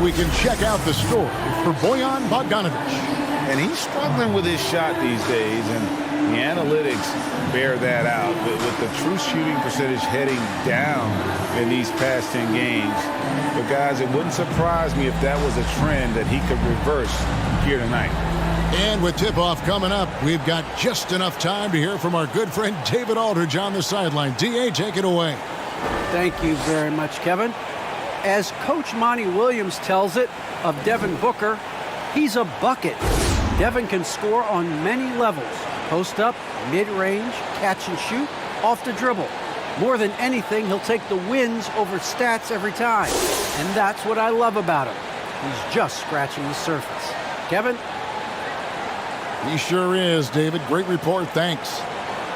we can check out the story for Bojan Bogdanovic. And he's struggling with his shot these days, and the analytics bear that out. With the true shooting percentage heading down in these past 10 games. But, guys, it wouldn't surprise me if that was a trend that he could reverse here tonight. And with tip-off coming up, we've got just enough time to hear from our good friend David Aldridge on the sideline. D.A., take it away. Thank you very much, Kevin. As Coach Monty Williams tells it of Devin Booker, he's a bucket. Devin can score on many levels. Post up, mid-range, catch and shoot, off the dribble. More than anything, he'll take the wins over stats every time. And that's what I love about him. He's just scratching the surface. Kevin? He sure is, David. Great report. Thanks.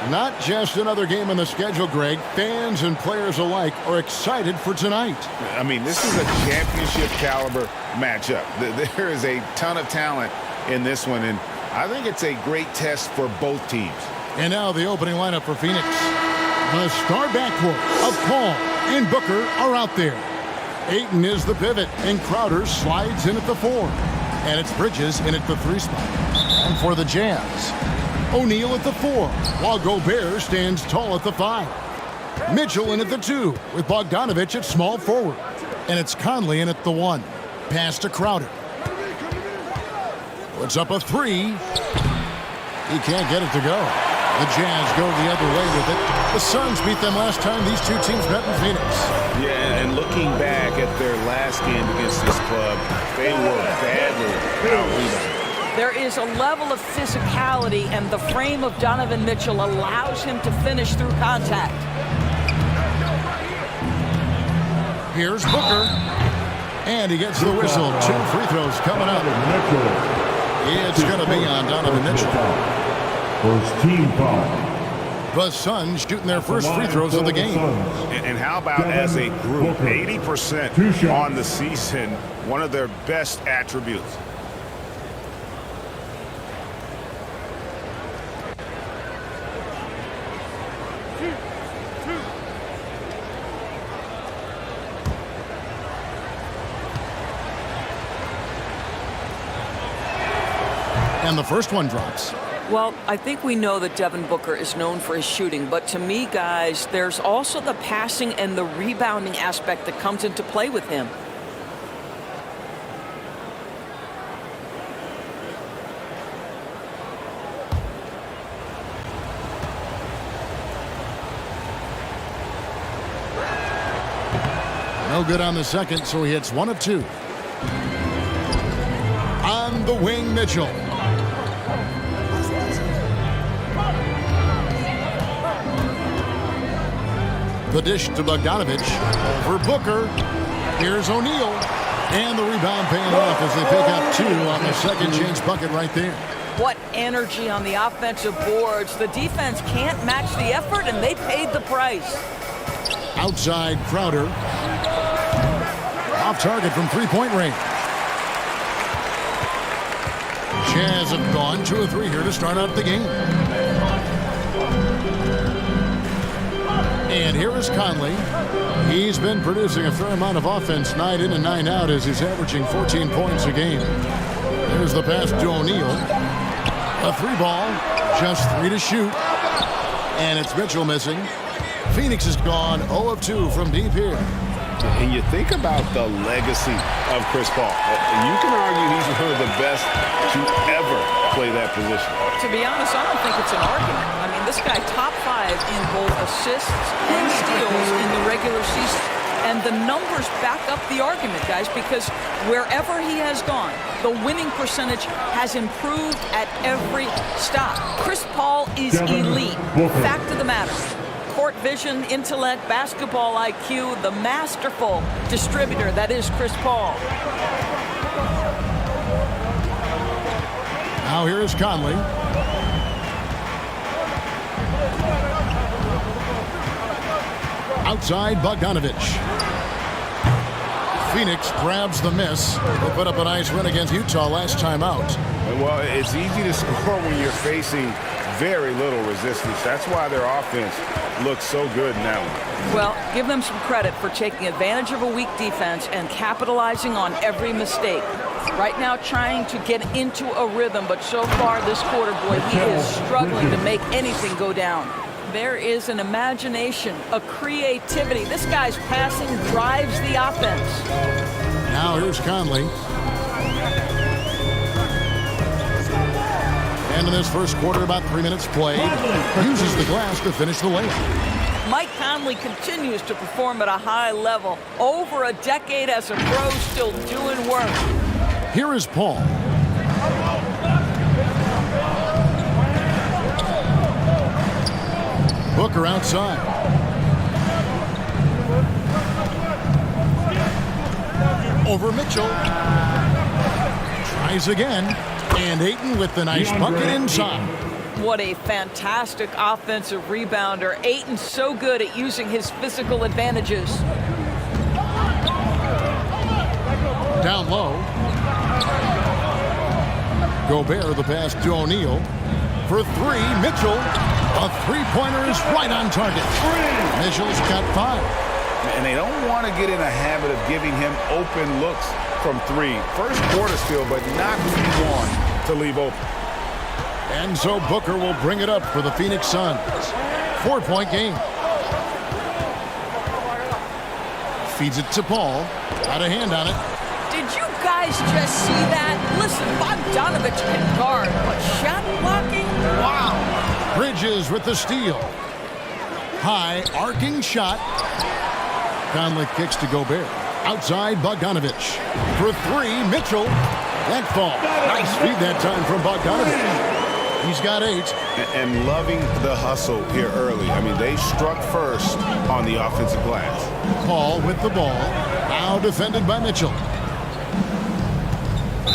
Not just another game on the schedule, Greg. Fans and players alike are excited for tonight. I mean, this is a championship caliber matchup. There is a ton of talent in this one, and I think it's a great test for both teams. And now the opening lineup for Phoenix. The star backcourt of Paul and Booker are out there. Ayton is the pivot, and Crowder slides in at the 4. And it's Bridges in at the 3 spot. And for the Jazz, O'Neal at the 4, while Gobert stands tall at the 5. Mitchell in at the 2, with Bogdanovic at small forward. And it's Conley in at the 1. Pass to Crowder. Puts up a 3. He can't get it to go. The Jazz go the other way with it. The Suns beat them last time these two teams met in Phoenix. Yeah, and looking back at their last game against this club, they were badly out-rebounded. There is a level of physicality, and the frame of Donovan Mitchell allows him to finish through contact. Here's Booker. And he gets the whistle. 2 free throws coming up. It's going to be on Donovan Mitchell. First team foul. The Suns shooting their first free throws of the game. And how about as a group, 80% on the season, one of their best attributes. And the first one drops. Well, I think we know that Devin Booker is known for his shooting, but to me, guys, there's also the passing and the rebounding aspect that comes into play with him. No good on the second, so he hits 1 of 2. On the wing, Mitchell. The dish to Bogdanovic for Booker. Here's O'Neal. And the rebound paying off as they pick up 2 on the second chance bucket right there. What energy on the offensive boards. The defense can't match the effort, and they paid the price. Outside Crowder. Off target from three-point range. Jazz have gone 2 of 3 here to start out the game. And here is Conley. He's been producing a fair amount of offense night in and night out as he's averaging 14 points a game. There's the pass to O'Neal. A 3 ball, just 3 to shoot. And it's Mitchell missing. Phoenix has gone 0 of 2 from deep here. And you think about the legacy of Chris Paul. You can argue he's one of the best to ever play that position. To be honest, I don't think it's an argument. I mean, this guy top 5 in both assists and steals in the regular season. And the numbers back up the argument, guys, because wherever he has gone, the winning percentage has improved at every stop. Chris Paul is elite. Fact of the matter. Court vision, intellect, basketball IQ, the masterful distributor that is Chris Paul. Now here is Conley. Outside Bogdanovic. Phoenix grabs the miss. They put up a nice win against Utah last time out. Well, it's easy to score when you're facing very little resistance. That's why their offense looks so good in that one. Well, give them some credit for taking advantage of a weak defense and capitalizing on every mistake. Right now trying to get into a rhythm, but so far this quarter, boy, he is struggling to make anything go down. There is an imagination, a creativity. This guy's passing drives the offense. Now here's Conley. And in this first quarter, about 3 minutes played, uses the glass to finish the layup. Mike Conley continues to perform at a high level. Over a decade as a pro, still doing work. Here is Paul. Booker outside. Over Mitchell. Tries again. And Ayton with the nice bucket inside. What a fantastic offensive rebounder. Ayton's so good at using his physical advantages. Down low. Gobert the pass to O'Neal. For three, Mitchell. A three-pointer is right on target. Mitchell's got 5. And they don't want to get in a habit of giving him open looks from 3. First quarter still, but not who you want to leave open. And so Booker will bring it up for the Phoenix Suns. 4-point game. Feeds it to Paul. Got a hand on it. Did you guys just see that? Listen, Bogdanovich can guard, but shot blocking? Wow. Bridges with the steal. High arcing shot. Conley kicks to Gobert. Outside Bogdanovich. For 3, Mitchell. That fall. Nice feed that time from Bogdanovich. He's got 8. And loving the hustle here early. I mean, they struck first on the offensive glass. Paul with the ball. Now defended by Mitchell.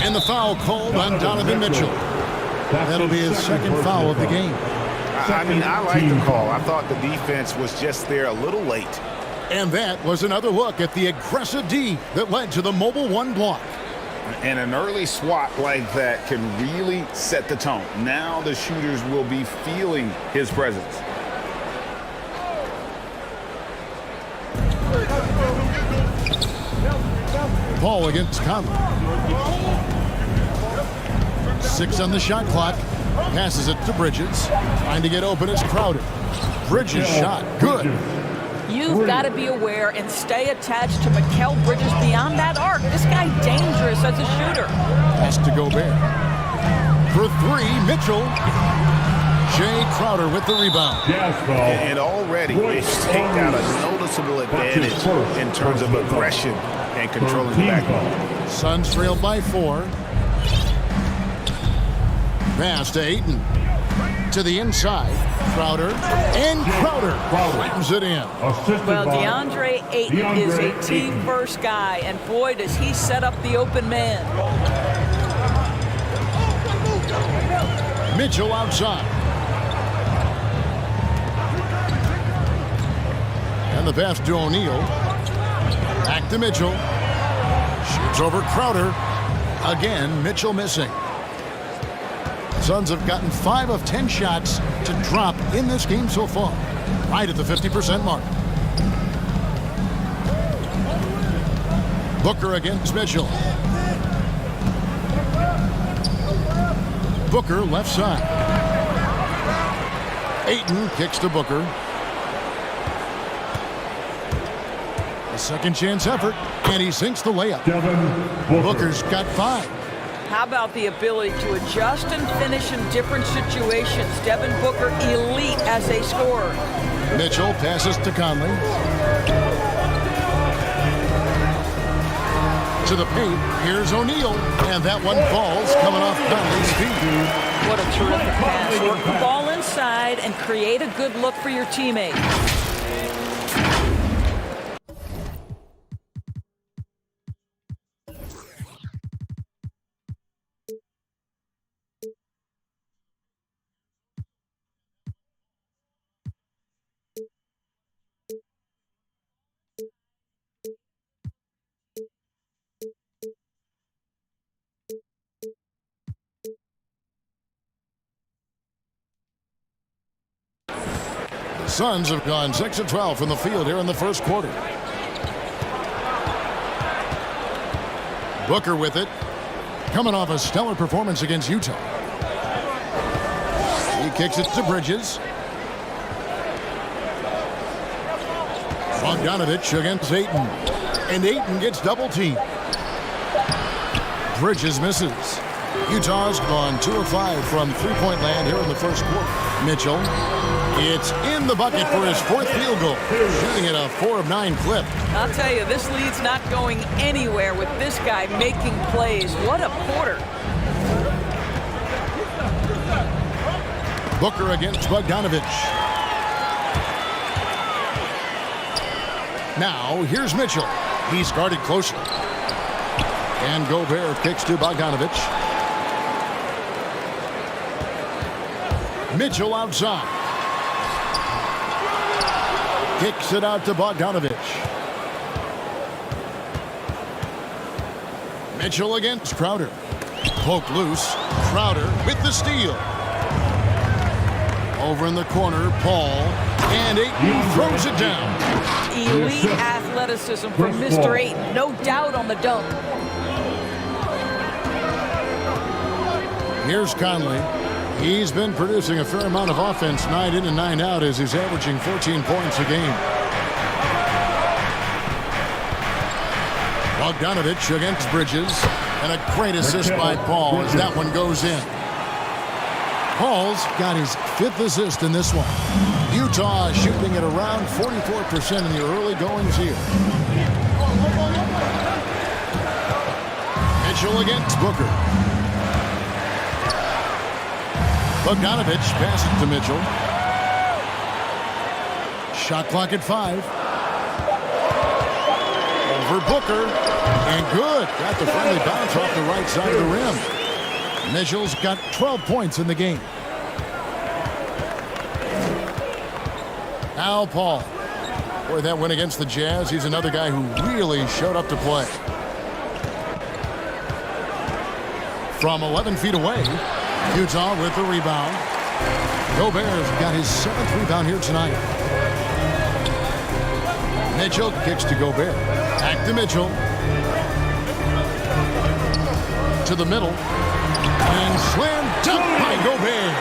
And the foul called on Donovan Mitchell. That'll be his second foul of the game. I mean, I like the call. I thought the defense was just there a little late. And that was another look at the aggressive D that led to the mobile 1 block. And an early swat like that can really set the tone. Now the shooters will be feeling his presence. Paul against Conley. 6 on the shot clock. Passes it to Bridges. Trying to get open is Crowder. Bridges shot. Good. You've got to be aware and stay attached to Mikal Bridges beyond that arc. This guy dangerous as a shooter. Pass to Gobert. For 3, Mitchell. Jay Crowder with the rebound. And already it's taken out a noticeable advantage in terms of aggression and controlling the backcourt. Suns trailed by 4. Pass to Ayton. To the inside. Crowder. And Crowder slams it in. Well, DeAndre Ayton is a team-first guy, and boy, does he set up the open man. Mitchell outside. And the pass to O'Neal. Back to Mitchell. Shoots over Crowder. Again, Mitchell missing. Suns have gotten 5 of 10 shots to drop in this game so far. Right at the 50% mark. Booker against Mitchell. Booker left side. Ayton kicks to Booker. A second chance effort, and he sinks the layup. Booker's got 5. How about the ability to adjust and finish in different situations? Devin Booker, elite as a scorer. Mitchell passes to Conley. To the paint, here's O'Neal. And that one falls coming off Conley's feet. What a terrific pass. Work the ball inside and create a good look for your teammate. Suns have gone 6 of 12 from the field here in the first quarter. Booker with it. Coming off a stellar performance against Utah. He kicks it to Bridges. Bogdanovich against Ayton. And Ayton gets double teamed. Bridges misses. Utah's gone 2 of 5 from three-point land here in the first quarter. Mitchell. It's in the bucket for his 4th field goal. Shooting at a 4 of 9 clip. I'll tell you, this lead's not going anywhere with this guy making plays. What a quarter. Booker against Bogdanovich. Now, here's Mitchell. He's guarded closely. And Gobert kicks to Bogdanovich. Mitchell outside. Kicks it out to Bogdanovich. Mitchell against Crowder. Poke loose. Crowder with the steal. Over in the corner, Paul. And Ayton throws it down. Elite athleticism from Mr. Ayton. No doubt on the dunk. Here's Conley. He's been producing a fair amount of offense night in and night out as he's averaging 14 points a game. Bogdanovich against Bridges. And a great assist by Paul as that one goes in. Paul's got his 5th assist in this one. Utah shooting at around 44% in the early goings here. Mitchell against Booker. Bogdanovich passes to Mitchell. Shot clock at 5. Over Booker. And good. Got the friendly bounce off the right side of the rim. Mitchell's got 12 points in the game. Now Paul. Boy, that win against the Jazz. He's another guy who really showed up to play. From 11 feet away, Utah with the rebound. Gobert's got his 7th rebound here tonight. Mitchell kicks to Gobert. Back to Mitchell. To the middle. And slam dunk by Gobert.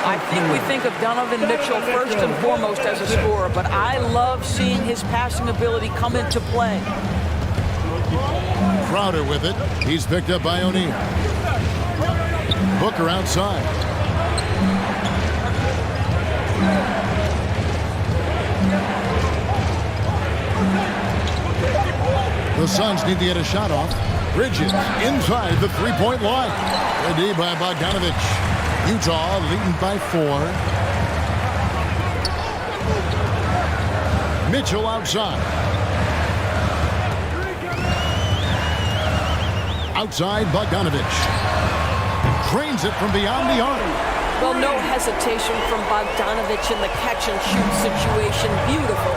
I think we think of Donovan Mitchell first and foremost as a scorer, but I love seeing his passing ability come into play. Crowder with it. He's picked up by O'Neal. Booker outside. The Suns need to get a shot off. Bridges inside the three-point line. Ready by Bogdanovich. Utah leading by 4. Mitchell outside. Outside Bogdanovich. Drains it from beyond the arc. Well, no hesitation from Bogdanovich in the catch-and-shoot situation. Beautiful.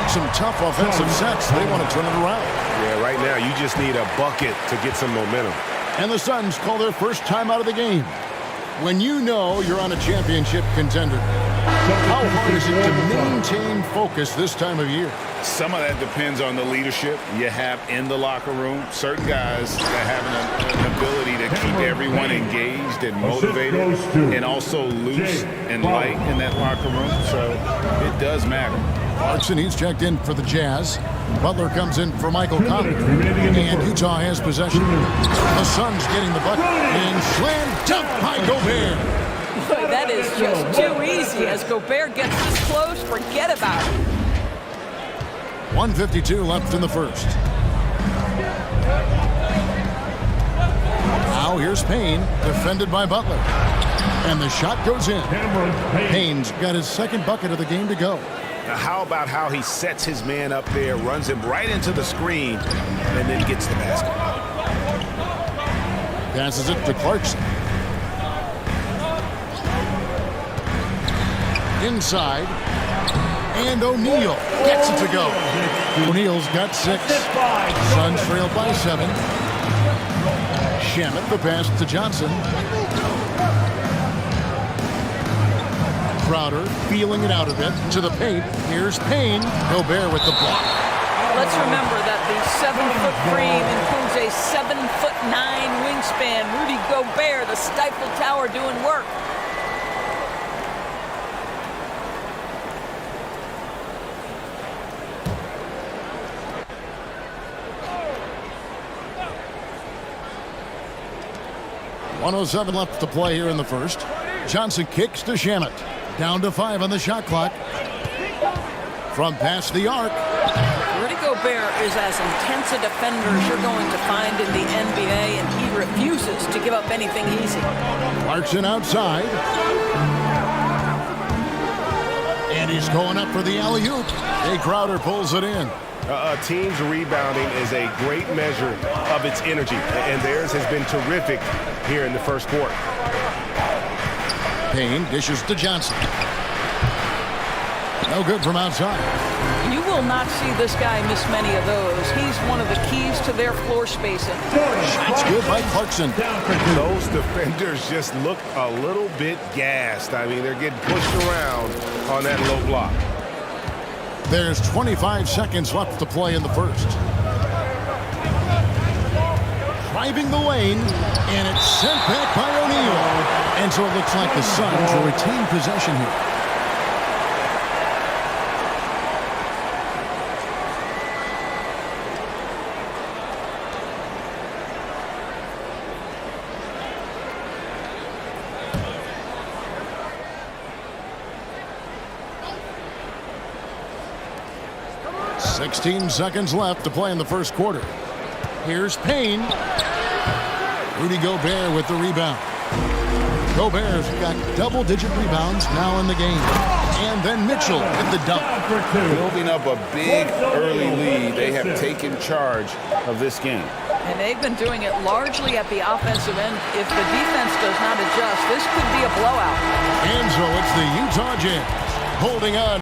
Some tough offensive sets. They want to turn it around. Yeah, right now you just need a bucket to get some momentum. And the Suns call their first time out of the game. When you know you're on a championship contender, how hard is it to maintain focus this time of year? Some of that depends on the leadership you have in the locker room. Certain guys that have an ability to keep everyone engaged and motivated and also loose and light in that locker room. So it does matter. Clarkson, he's checked in for the Jazz. Butler comes in for Michael Conley. And Utah has possession. The Suns getting the bucket. And slam dunk by Gobert. Boy, that is just too easy. As Gobert gets this close, forget about it. 1:52 left in the first. Now here's Payne, defended by Butler. And the shot goes in. Payne's got his 2nd bucket of the game to go. Now, how about how he sets his man up there, runs him right into the screen, and then gets the basket. Passes it to Clarkson. Inside. And O'Neal gets it to go. O'Neal's got 6. Suns trailed by 7. Shamet the pass to Johnson. Crowder feeling it out a bit to the paint. Here's Payne. Gobert with the block. Let's remember that the 7-foot frame includes a 7'9" wingspan. Rudy Gobert, the Stifle Tower, doing work. .107 left to play here in the first. Johnson kicks to Shamet. Down to 5 on the shot clock. From past the arc. Rudy Gobert is as intense a defender as you're going to find in the NBA, and he refuses to give up anything easy. Clarkson outside. And he's going up for the alley-oop. Jay Crowder pulls it in. A team's rebounding is a great measure of its energy, and theirs has been terrific here in the first quarter. Payne dishes to Johnson. No good from outside. You will not see this guy miss many of those. He's one of the keys to their floor spacing. Shots good by Clarkson. Those defenders just look a little bit gassed. I mean, they're getting pushed around on that low block. There's 25 seconds left to play in the first. Driving the lane, and it's sent back by O'Neal. And so it looks like the Suns will retain possession here. .16 seconds left to play in the first quarter. Here's Payne. Rudy Gobert with the rebound. Gobert's got double-digit rebounds now in the game. And then Mitchell with the dunk. Building up a big early lead. They have taken charge of this game. And they've been doing it largely at the offensive end. If the defense does not adjust, this could be a blowout. And so it's the Utah Jazz holding on.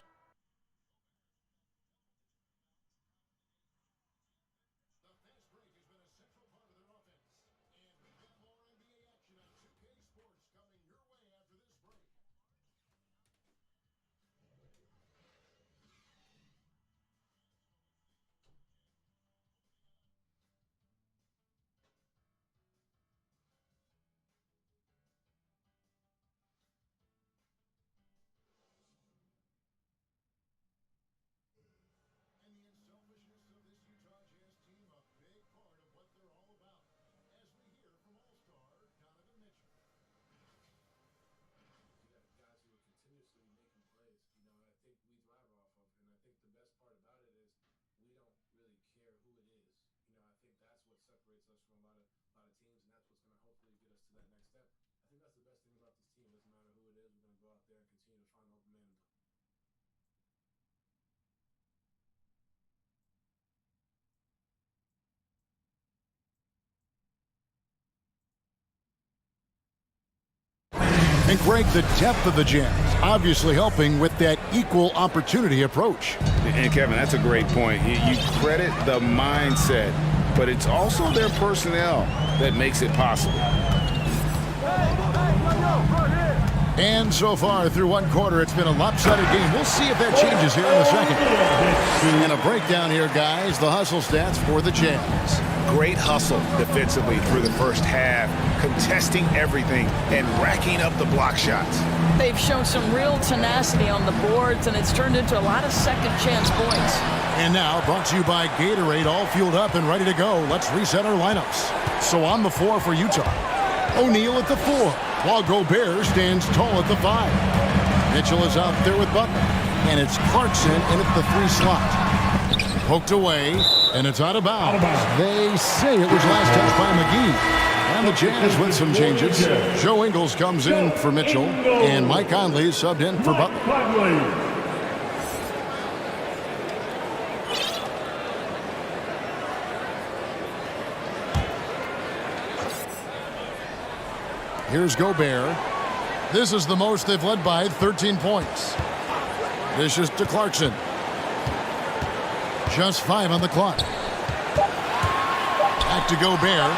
And Greg, the depth of the Jazz obviously helping with that equal opportunity approach. And Kevin, that's a great point. You credit the mindset, but it's also their personnel that makes it possible. And so far through one quarter, it's been a lopsided game. We'll see if that changes here in a second. And a breakdown here, guys. The hustle stats for the Jazz. Great hustle defensively through the first half, contesting everything and racking up the block shots. They've shown some real tenacity on the boards, and it's turned into a lot of second chance points. And now, brought to you by Gatorade, all fueled up and ready to go. Let's reset our lineups. So on the floor for Utah, O'Neal at the 4, while Gobert stands tall at the 5. Mitchell is out there with Butler, and it's Clarkson in at the 3 slot. Poked away, and it's out of bounds. They say it was last touched by McGee. And the Jazz with some changes. Joe Ingles comes in for Mitchell, and Mike Conley subbed in for Butler. Here's Gobert. This is the most they've led by, 13 points. Dishes to Clarkson. Just 5 on the clock. Back to Gobert.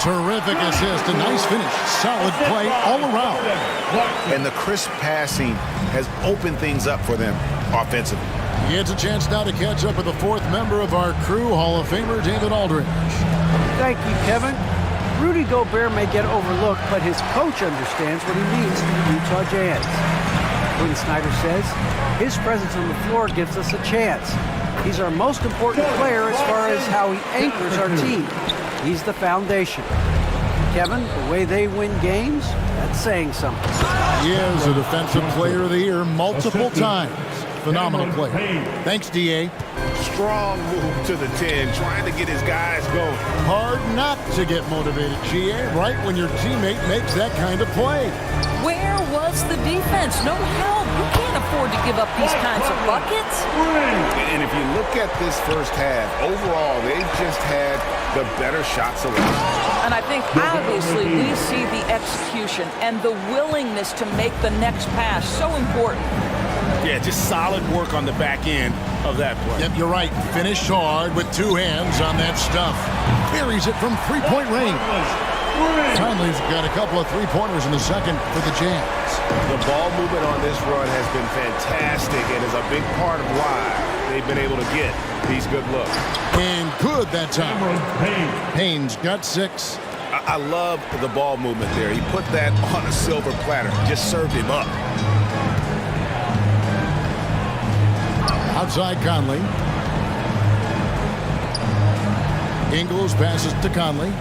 Terrific assist, a nice finish. Solid play all around. And the crisp passing has opened things up for them offensively. He gets a chance now to catch up with the fourth member of our crew, Hall of Famer David Aldridge. Thank you, Kevin. Rudy Gobert may get overlooked, but his coach understands what he means to the Utah Jazz. Quinn Snyder says his presence on the floor gives us a chance. He's our most important player as far as how he anchors our team. He's the foundation. Kevin, the way they win games, that's saying something. He is a Defensive Player of the Year multiple times. Phenomenal player. Thanks, D.A. Strong move to the 10, trying to get his guys going. Hard not to get motivated, G.A., right when your teammate makes that kind of play. Where was the defense? No help. You can't afford to give up these kinds of buckets. And if you look at this first half, overall, they just had the better shot selection. And I think obviously we see the execution and the willingness to make the next pass so important. Yeah, just solid work on the back end of that play. Yep, you're right. Finished hard with two hands on that stuff. Buries it from three-point range. Conley's got a couple of three-pointers in the second for the Jazz. The ball movement on this run has been fantastic and is a big part of why they've been able to get these good looks. And good that time. Payne's got 6. I love the ball movement there. He put that on a silver platter, just served him up. Outside Conley. Ingles passes to Conley.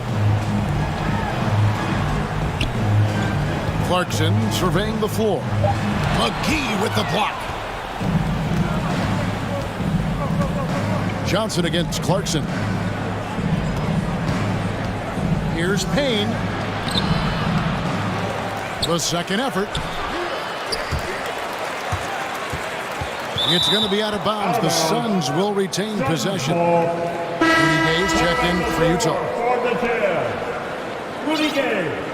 Clarkson surveying the floor. McGee with the block. Johnson against Clarkson. Here's Payne. The second effort. It's going to be out of bounds. The Suns will retain possession. Rudy Gay's checked in for Utah. Rudy Gay.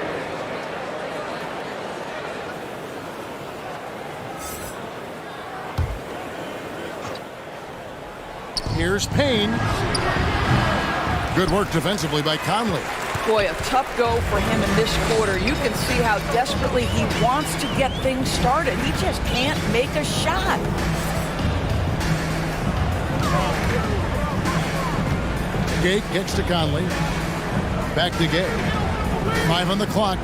Here's Payne. Good work defensively by Conley. Boy, a tough go for him in this quarter. You can see how desperately he wants to get things started. He just can't make a shot. Gay kicks to Conley. Back to Gay. 5 on the clock.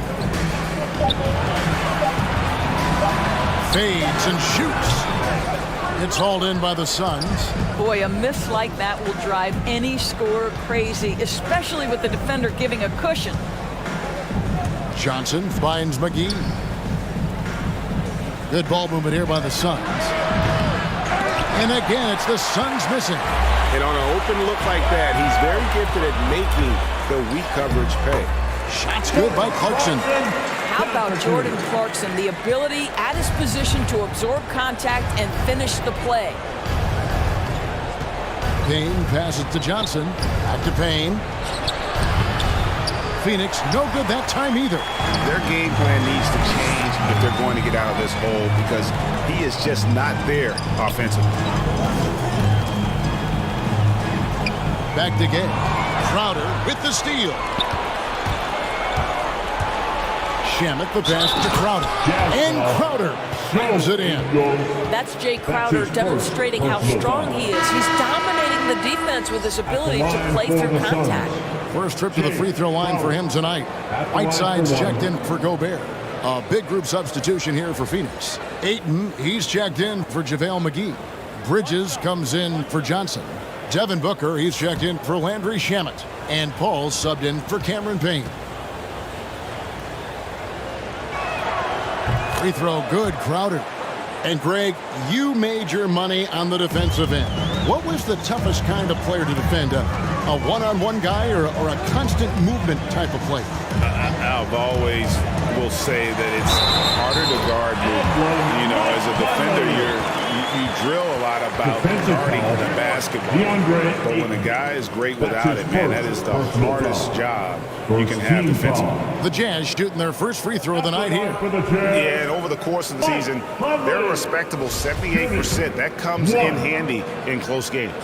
Fades and shoots. It's hauled in by the Suns. Boy, a miss like that will drive any scorer crazy, especially with the defender giving a cushion. Johnson finds McGee. Good ball movement here by the Suns. And again, it's the Suns missing. And on an open look like that, he's very gifted at making the weak coverage pay. Shots good by Clarkson. How about Jordan Clarkson, the ability at his position to absorb contact and finish the play? Payne passes to Johnson. Back to Payne. Phoenix, no good that time either. Their game plan needs to change if they're going to get out of this hole because he is just not there offensively. Back to Gay. Crowder with the steal. Shamet the pass to Crowder. And Crowder slams it in. That's Jay Crowder demonstrating how strong he is. He's dominating the defense with his ability to play through contact. First trip to the free throw line for him tonight. Whiteside's checked in for Gobert. A big group substitution here for Phoenix. Ayton, he's checked in for JaVale McGee. Bridges comes in for Johnson. Devin Booker, he's checked in for Landry Shamet. And Paul subbed in for Cameron Payne. Free throw good, Crowder. And Greg, you made your money on the defensive end. What was the toughest kind of player to defend? A one-on-one guy or a constant movement type of player? I've always will say that it's harder to guard movement. You know, as a defender, you drill a lot about guarding the basketball. But when a guy is great without it, man, that is the hardest job you can have defensively. The Jazz shooting their first free throw of the night here. Yeah, and over the course of the season, they're a respectable 78%. That comes in handy in close games.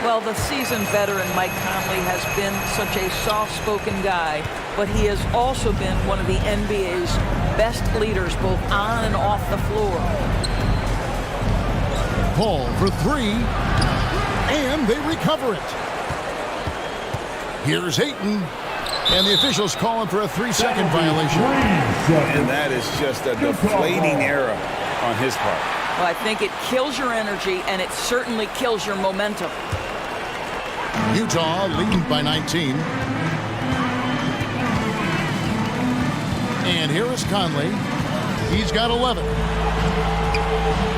Well, Well, the seasoned veteran Mike Conley has been such a soft-spoken guy, but he has also been one of the NBA's best leaders, both on and off the floor. Paul for three, and they recover it. Here's Ayton, and the officials calling for a 3-second violation. And that is just a deflating error on his part. Well, I think it kills your energy, and it certainly kills your momentum. Utah leading by 19. And here is Conley. He's got 11.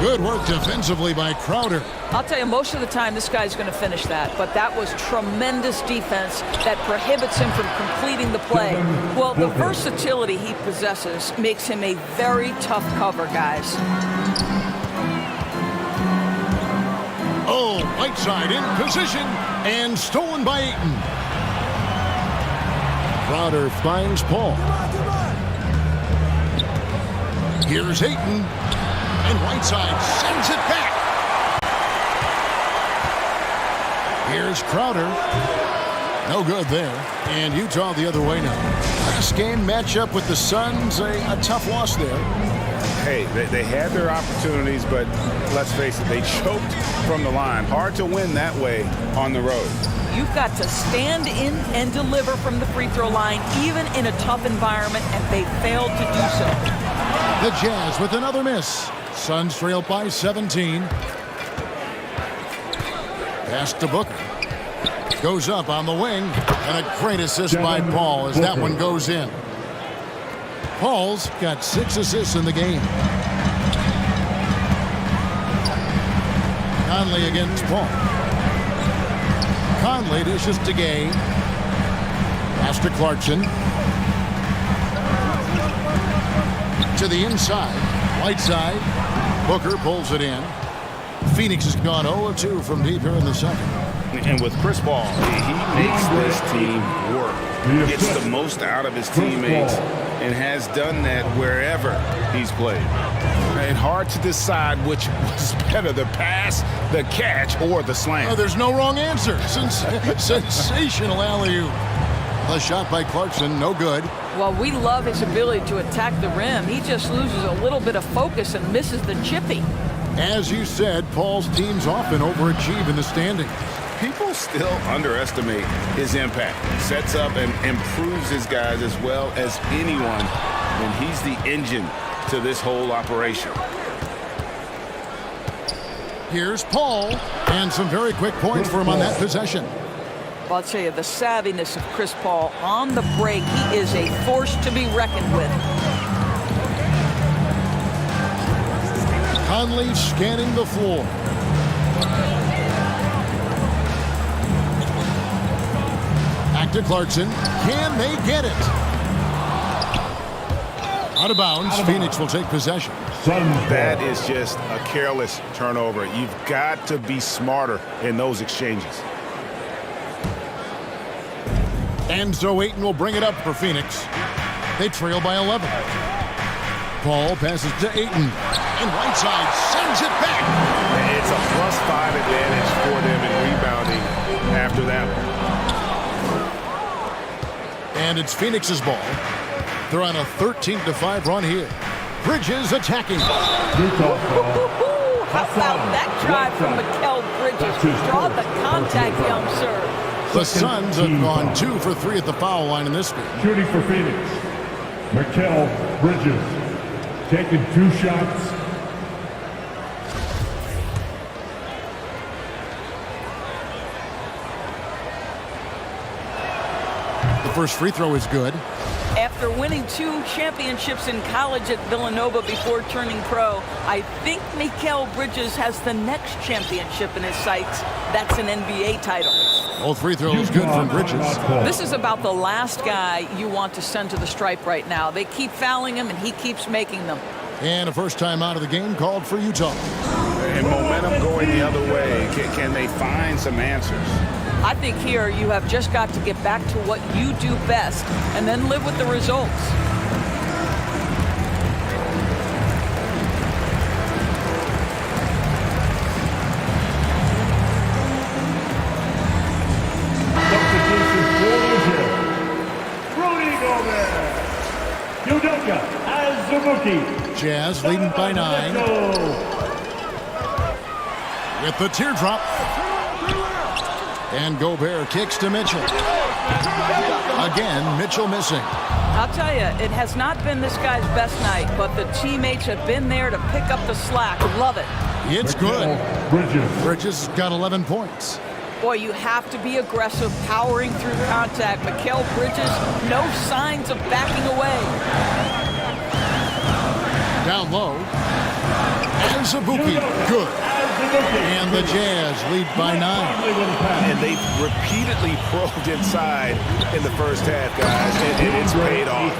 Good work defensively by Crowder. I'll tell you, most of the time this guy's going to finish that, but that was tremendous defense that prohibits him from completing the play. Well, the versatility he possesses makes him a very tough cover, guys. Oh, Whiteside in position and stolen by Ayton. Crowder finds Paul. Here's Ayton, and Whiteside sends it back. Here's Crowder. No good there. And Utah the other way now. Last game matchup with the Suns, a tough loss there. Hey, they had their opportunities, but let's face it, they choked from the line. Hard to win that way on the road. You've got to stand in and deliver from the free throw line, even in a tough environment, and they failed to do so. The Jazz with another miss. Suns trail by 17. Pass to Booker. Goes up on the wing, and a great assist by Paul as that one goes in. Paul's got 6 assists in the game. Conley against Paul. Conley dishes to Gay. Pass to Clarkson. To the inside. Whiteside. Booker pulls it in. Phoenix has gone 0 of 2 from deep here in the second. And with Chris Paul, he makes this team work. Gets the most out of his teammates and has done that wherever he's played. And hard to decide which was better, the pass, the catch, or the slam. Oh, there's no wrong answer. Sensational alley-oop. A shot by Clarkson, no good. Well, we love his ability to attack the rim. He just loses a little bit of focus and misses the chippy. As you said, Paul's teams often overachieve in the standings. People still underestimate his impact. Sets up and improves his guys as well as anyone, and he's the engine to this whole operation. Here's Paul, and some very quick points for him on that possession. I'll tell you, the savviness of Chris Paul on the break, he is a force to be reckoned with. Conley scanning the floor. Back to Clarkson. Can they get it? Out of bounds. Phoenix will take possession. That is just a careless turnover. You've got to be smarter in those exchanges. And so Ayton will bring it up for Phoenix. They trail by 11. Paul passes to Ayton. And Whiteside sends it back. It's a +5 advantage for them in rebounding after that one. And it's Phoenix's ball. They're on a 13-5 run here. Bridges attacking. How about that drive from Mikal Bridges? Draw the contact, young sir. The Suns have gone 2 for 3 at the foul line in this game. Shooting for Phoenix, Mikal Bridges, taking 2 shots. The first free throw is good. After winning 2 championships in college at Villanova before turning pro, I think Mikal Bridges has the next championship in his sights. That's an NBA title. Both free throws good from Bridges. This is about the last guy you want to send to the stripe right now. They keep fouling him, and he keeps making them. And a first time out of the game called for Utah. And momentum going the other way. Can they find some answers? I think here you have just got to get back to what you do best and then live with the results. Udoka Azubuike. Jazz leading by 9. With the teardrop. And Gobert kicks to Mitchell. Again, Mitchell missing. I'll tell you, it has not been this guy's best night, but the teammates have been there to pick up the slack. Love it. It's good. Bridges got 11 points. Boy, you have to be aggressive, powering through contact. Mikal Bridges, no signs of backing away. Down low. Azubuike, good. And the Jazz lead by 9. And they've repeatedly probed inside in the first half, guys, and it's paid off.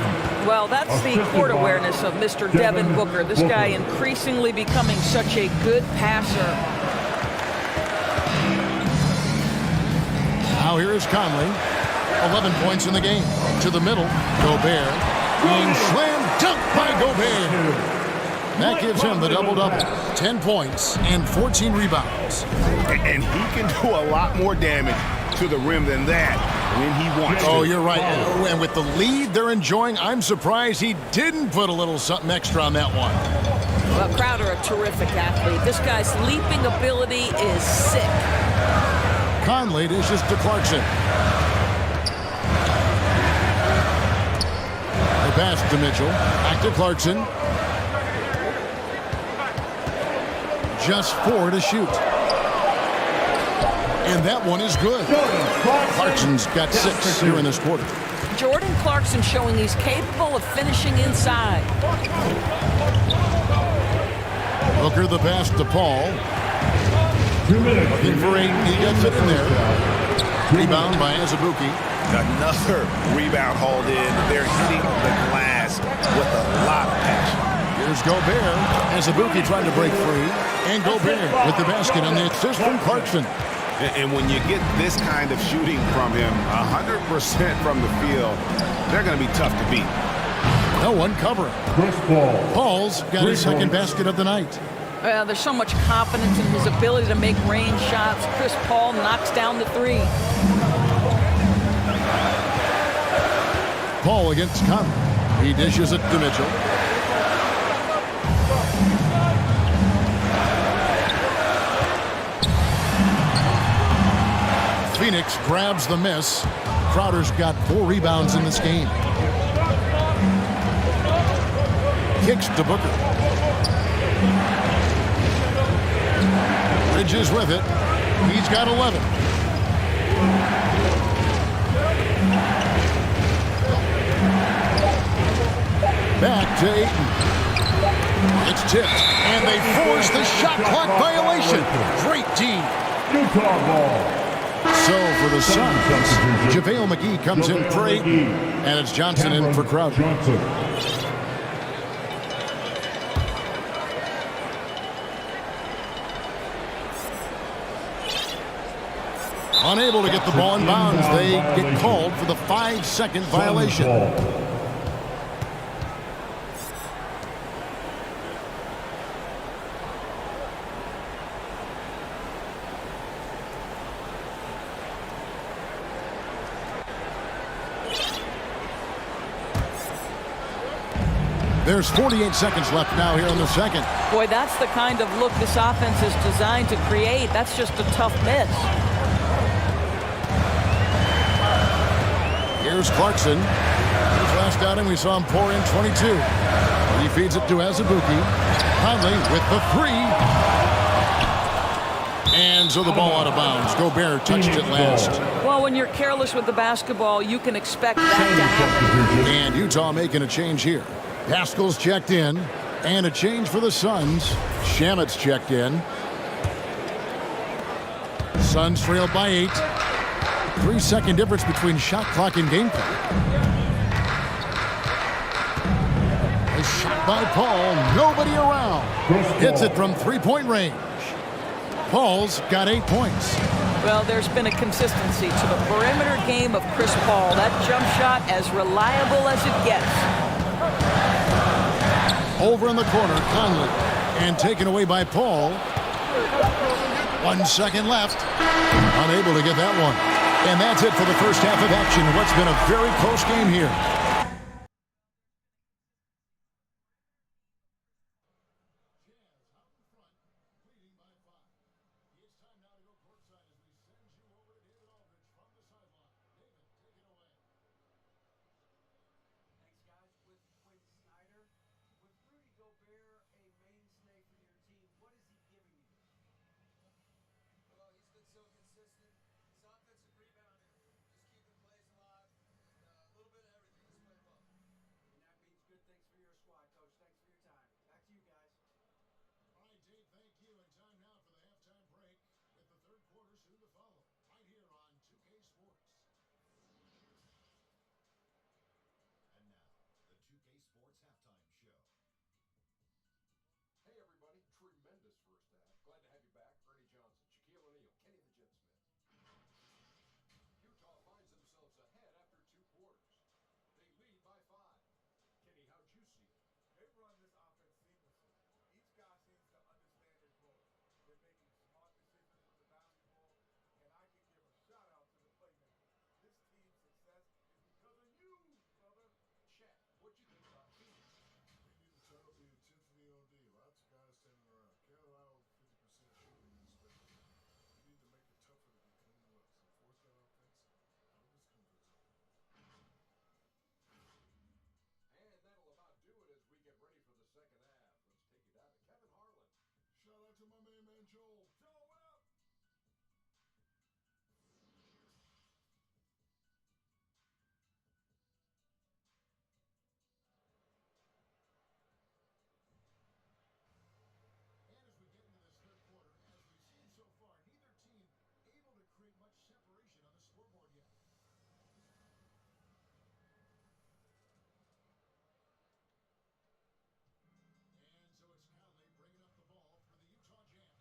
Well, that's the court awareness of Mr. Devin Booker. This guy increasingly becoming such a good passer. Now here is Conley. 11 points in the game. To the middle. Gobert. Being slam dunk by Gobert. That gives him the double-double. 10 points and 14 rebounds. And he can do a lot more damage to the rim than that when he wants to. Oh, you're right. And with the lead they're enjoying, I'm surprised he didn't put a little something extra on that one. Well, Crowder, a terrific athlete. This guy's leaping ability is sick. Conley dishes to Clarkson. The pass to Mitchell. Back to Clarkson. Just 4 to shoot. And that one is good. Clarkson's got 6 here in this quarter. Jordan Clarkson showing he's capable of finishing inside. Booker the pass to Paul. Looking for 8. He gets it in there. Rebound by Azubuike. Another rebound hauled in. They're hitting the glass with a lot of passion. Here's Gobert. Azubuike trying to break free. And Gobert with the basket on the assist from Clarkson. And when you get this kind of shooting from him, 100% from the field, they're going to be tough to beat. No one covering. Paul's got his second basket of the night. There's so much confidence in his ability to make range shots. Chris Paul knocks down the 3. Paul against Conley. He dishes it to Mitchell. Phoenix grabs the miss. Crowder's got 4 rebounds in this game. Kicks to Booker. Bridges with it. He's got 11. Back to Ayton. It's tipped, and they force the shot clock violation. Great team. Utah ball. So for the Suns, JaVale McGee comes in for Ayton, and it's Johnson in for Crowder. Unable to get the ball in bounds, they get called for the 5-second violation. There's 48 seconds left now here in the second. Boy, that's the kind of look this offense is designed to create. That's just a tough miss. Here's Clarkson. His last outing, we saw him pour in 22. He feeds it to Azubuike. Conley with the 3. And so the ball out of bounds. Gobert touched it last. Well, when you're careless with the basketball, you can expect that to happen. And Utah making a change here. Pascal's checked in. And a change for the Suns. Shamet's checked in. Suns trailed by 8. 3-second difference between shot clock and game clock. A shot by Paul. Nobody around. Hits it from 3-point range. Paul's got 8 points. Well, there's been a consistency to the perimeter game of Chris Paul. That jump shot as reliable as it gets. Over in the corner, Conley. And taken away by Paul. 1 second left. Unable to get that one. And that's it for the first half of action. What's been a very close game here. Joel. Joel, what up? And as we get into this third quarter, as we've seen so far, neither team able to create much separation on the scoreboard yet. And so it's Conley bringing up the ball for the Utah Jazz.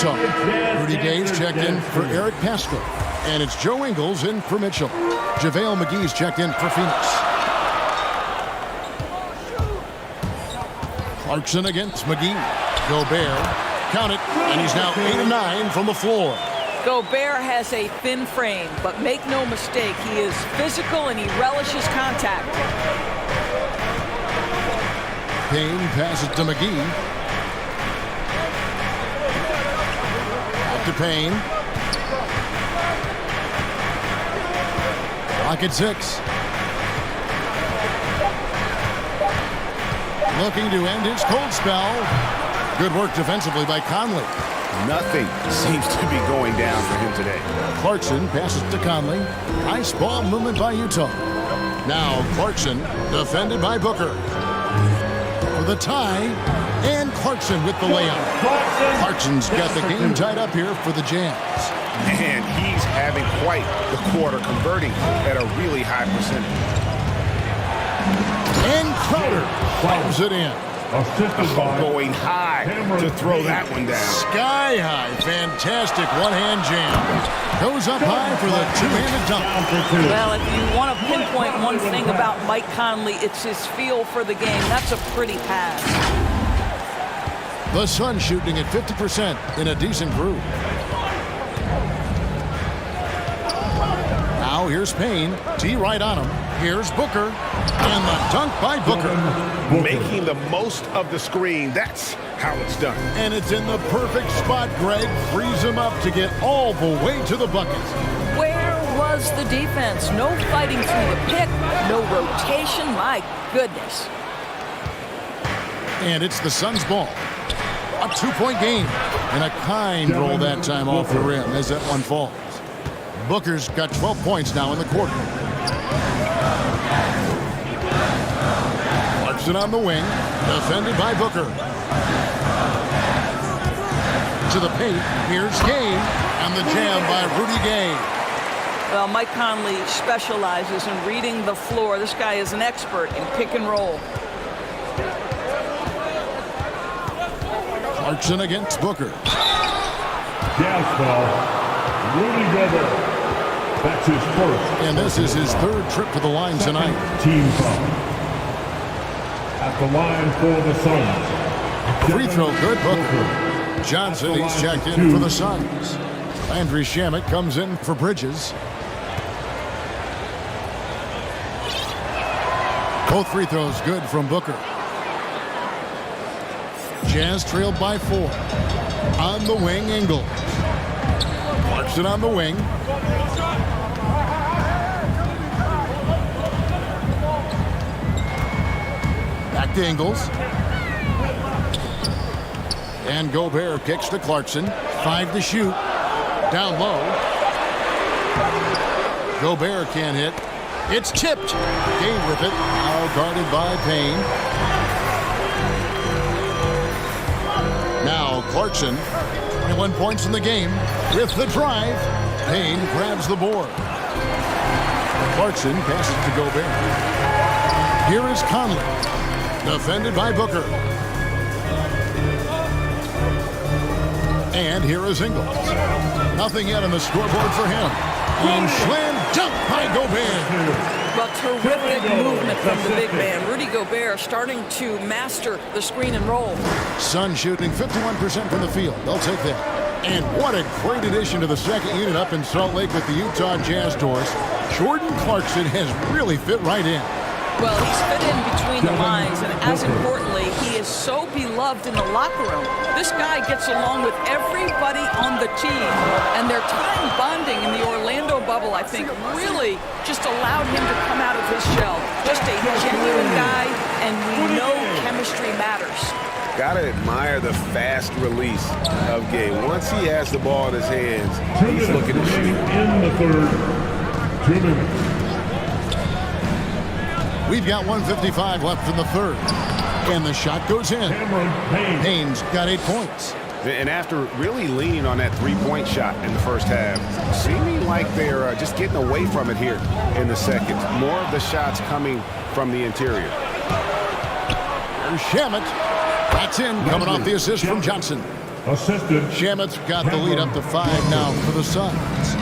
Utah. Rudy Gay's checked in for Eric Pasco. And it's Joe Ingles in for Mitchell. JaVale McGee's checked in for Phoenix. Clarkson against McGee. Gobert, count it, and he's now 8 of 9 from the floor. Gobert has a thin frame, but make no mistake, he is physical and he relishes contact. Payne passes to McGee. Out to Payne. Clock at 6. Looking to end his cold spell. Good work defensively by Conley. Nothing seems to be going down for him today. Clarkson passes to Conley. Nice ball movement by Utah. Now Clarkson defended by Booker. For the tie, and Clarkson with the layup. Clarkson's got the game tied up here for the Jazz. And he's having quite the quarter, converting at a really high percentage. And Crowder fires it in. Going high to throw that one down. Sky high. Fantastic one-hand jam. Goes up high for the two-handed dunk. Well, if you want to pinpoint one thing about Mike Conley, it's his feel for the game. That's a pretty pass. The Suns shooting at 50% in a decent groove. Now here's Payne. T right on him. Here's Booker. And the dunk by Booker. Making the most of the screen. That's how it's done. And it's in the perfect spot. Greg frees him up to get all the way to the bucket. Where was the defense? No fighting through the pick. No rotation. My goodness. And it's the Suns' ball. A two-point game. And a kind roll that time off the rim as that one falls. Booker's got 12 points now in the quarter. Clarkson on the wing. Defended by Booker. To the paint. Here's Gay. And the jam by Rudy Gay. Well, Mike Conley specializes in reading the floor. This guy is an expert in pick and roll. Clarkson against Booker. Jazz foul. Rudy Gobert. That's his first. And this is his third trip to the line tonight. Team foul. At the line for the Suns. Free throw good, Booker. Johnson, he's checked in for the Suns. Landry Shamet comes in for Bridges. Both free throws good from Booker. Jazz trailed by 4. On the wing, Ingles. Clarkson on the wing. Back to Ingles. And Gobert kicks to Clarkson. 5 to shoot. Down low. Gobert can't hit. It's tipped. Game with it. Now guarded by Payne. Now Clarkson. 21 points in the game. With the drive. Payne grabs the board. Clarkson passes to Gobert. Here is Conley. Defended by Booker. And here is Ingles. Nothing yet on the scoreboard for him. And slam dunk by Gobert. Well, terrific movement from the big man. Rudy Gobert starting to master the screen and roll. Suns shooting 51% from the field. They'll take that. And what a great addition to the second unit up in Salt Lake with the Utah Jazz doors. Jordan Clarkson has really fit right in. Well, he's fit in between the lines, and as importantly, he is so beloved in the locker room. This guy gets along with everybody on the team, and their time bonding in the Orlando bubble, I think, really just allowed him to come out of his shell. Just a genuine guy, and we know chemistry matters. Gotta admire the fast release of Gay. Once he has the ball in his hands, he's looking to shoot. In the third. 2 minutes. We've got 1:55 left in the third. And the shot goes in. Payne's got 8 points. And after really leaning on that three-point shot in the first half, seeming like they're just getting away from it here in the second. More of the shots coming from the interior. There's Shamet. That's in, coming off the assist from Johnson. Assistant. Shamit's got the lead up to 5 now for the Suns.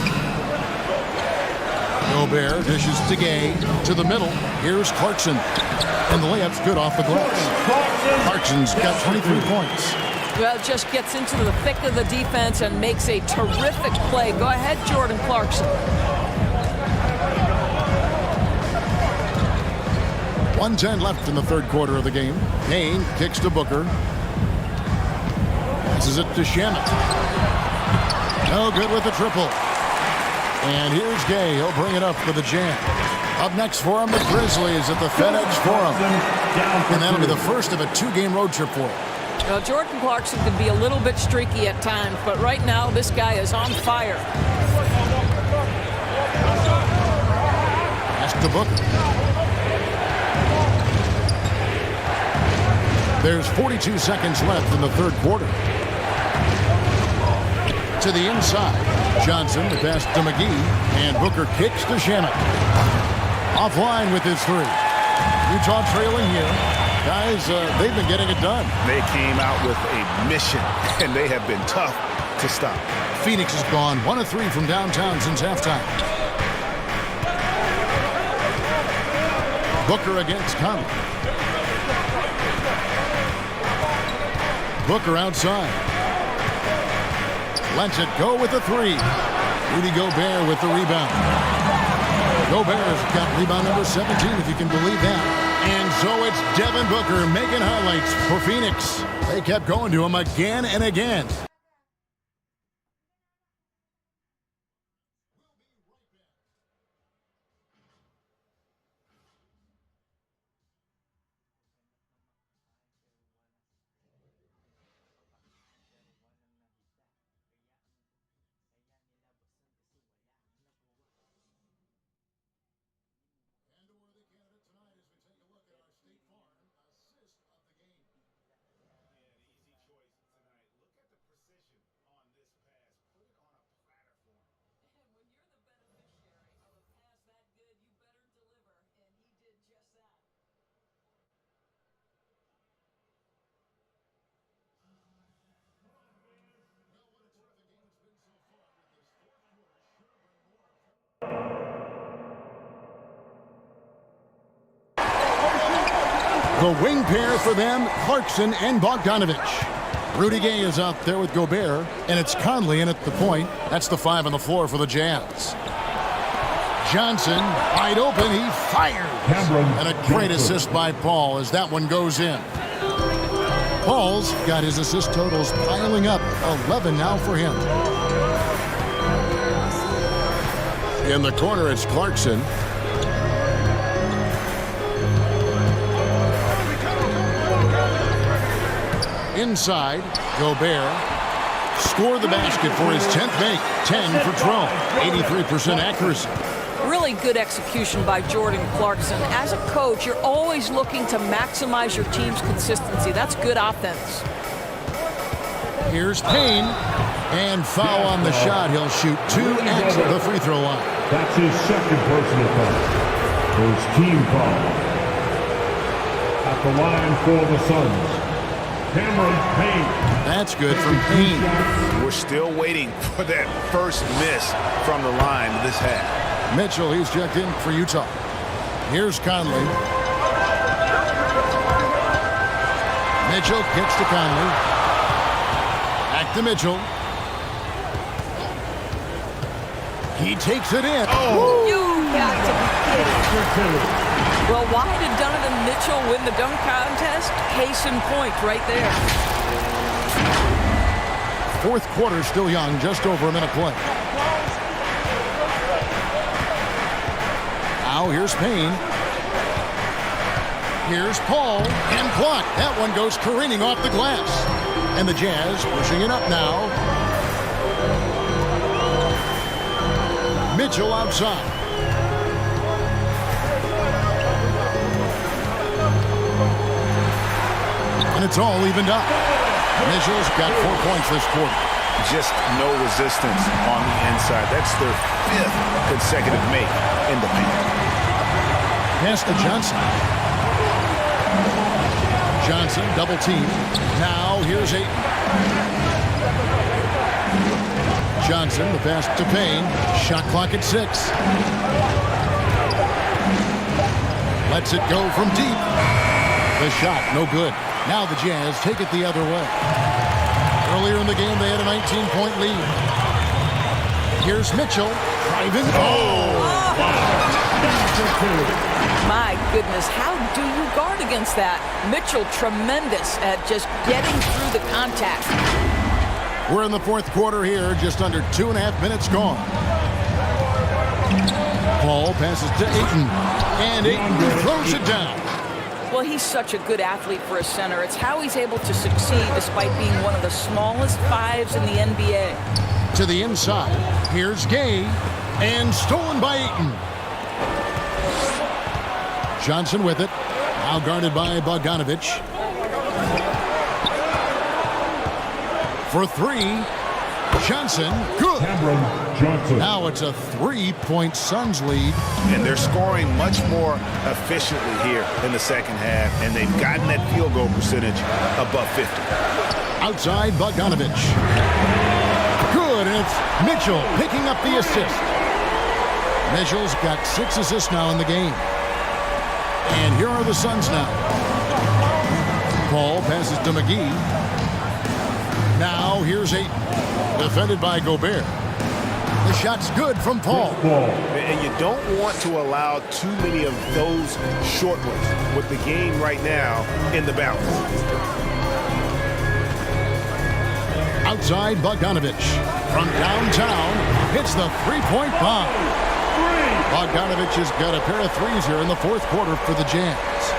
Gobert dishes to Gay to the middle. Here's Clarkson. And the layup's good off the glass. Clarkson's got 23 points. Well, just gets into the thick of the defense and makes a terrific play. Go ahead, Jordan Clarkson. 1:10 left in the third quarter of the game. Payne kicks to Booker. Passes it to Shamit. No good with the triple. And here's Gay. He'll bring it up for the jam. Up next for him, the Grizzlies at the FedEx Forum. And that'll be the first of a 2-game road trip for him. Well, Jordan Clarkson can be a little bit streaky at times, but right now this guy is on fire. Pass to Booker. There's 42 seconds left in the third quarter. To the inside. Johnson, the pass to McGee, and Booker kicks to Shamit. Offline with his 3. Utah trailing here. Guys, they've been getting it done. They came out with a mission, and they have been tough to stop. Phoenix has gone 1 of 3 from downtown since halftime. Booker against Conley. Booker outside. Lets it go with the 3. Rudy Gobert with the rebound. Gobert's got rebound number 17, if you can believe that. And so it's Devin Booker making highlights for Phoenix. They kept going to him again and again. The wing pair for them, Clarkson and Bogdanovich. Rudy Gay is out there with Gobert, and it's Conley in at the point. That's the 5 on the floor for the Jazz. Johnson, wide open, he fires. And a great assist by Paul as that one goes in. Paul's got his assist totals piling up, 11 now for him. In the corner, it's Clarkson. Inside, Gobert scored the basket for his 10th make. 10 for 12, 83% accuracy. Really good execution by Jordan Clarkson. As a coach, you're always looking to maximize your team's consistency. That's good offense. Here's Payne, and foul on the shot. He'll shoot 2 at the free throw line. That's his second personal foul. First team foul. At the line for the Suns, Cameron Payne. That's good from Payne. We're still waiting for that first miss from the line this half. Mitchell, he's checked in for Utah. Here's Conley. Mitchell kicks to Conley. Back to Mitchell. He takes it in. Oh. You got to be kidding. Well, why did Donovan Mitchell win the dunk contest? Case in point right there. Fourth quarter still young, just over a minute play. Now here's Payne. Here's Paul and clock. That one goes careening off the glass. And the Jazz pushing it up now. Mitchell outside. And it's all evened up. Mitchell's got 4 points this quarter. Just no resistance on the inside. That's their 5th consecutive make in the paint. Pass to Johnson. Johnson double team. Now here's Ayton. Johnson, the pass to Payne. Shot clock at 6. Lets it go from deep. The shot, no good. Now the Jazz take it the other way. Earlier in the game, they had a 19-point lead. Here's Mitchell. Driving. My goodness, how do you guard against that? Mitchell, tremendous at just getting through the contact. We're in the fourth quarter here, just under 2.5 minutes gone. Paul passes to Ayton, and Ayton throws it down. Well, he's such a good athlete for a center. It's how he's able to succeed despite being one of the smallest fives in the NBA. To the inside, here's Gay, and stolen by Ayton. Johnson with it, now guarded by Bogdanovich. For 3, Johnson, good. Johnson. Now it's a 3-point Suns lead. And they're scoring much more efficiently here in the second half, and they've gotten that field goal percentage above 50. Outside, Bogdanovich. Good, and it's Mitchell picking up the assist. Mitchell's got 6 assists now in the game. And here are the Suns now. Paul passes to McGee. Now here's Ayton, defended by Gobert. The shot's good from Paul. And you don't want to allow too many of those short ones with the game right now in the balance. Outside, Bogdanovich. From downtown, hits the three-point bomb. Bogdanovich has got a pair of threes here in the fourth quarter for the Jazz.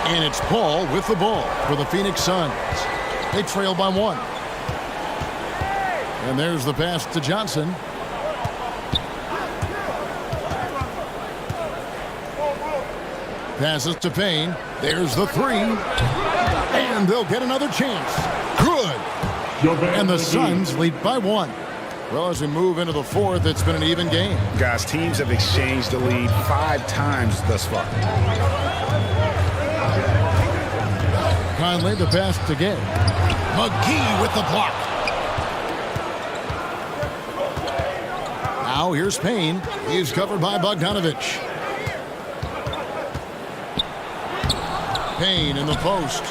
And it's Paul with the ball for the Phoenix Suns. They trail by 1. And there's the pass to Johnson. Passes to Payne. There's the 3. And they'll get another chance. Good. And the Suns lead by 1. Well, as we move into the fourth, it's been an even game. Guys, teams have exchanged the lead 5 times thus far. Conley, the pass to Gay. McGee with the block. Now here's Payne. He's covered by Bogdanovich. Payne in the post.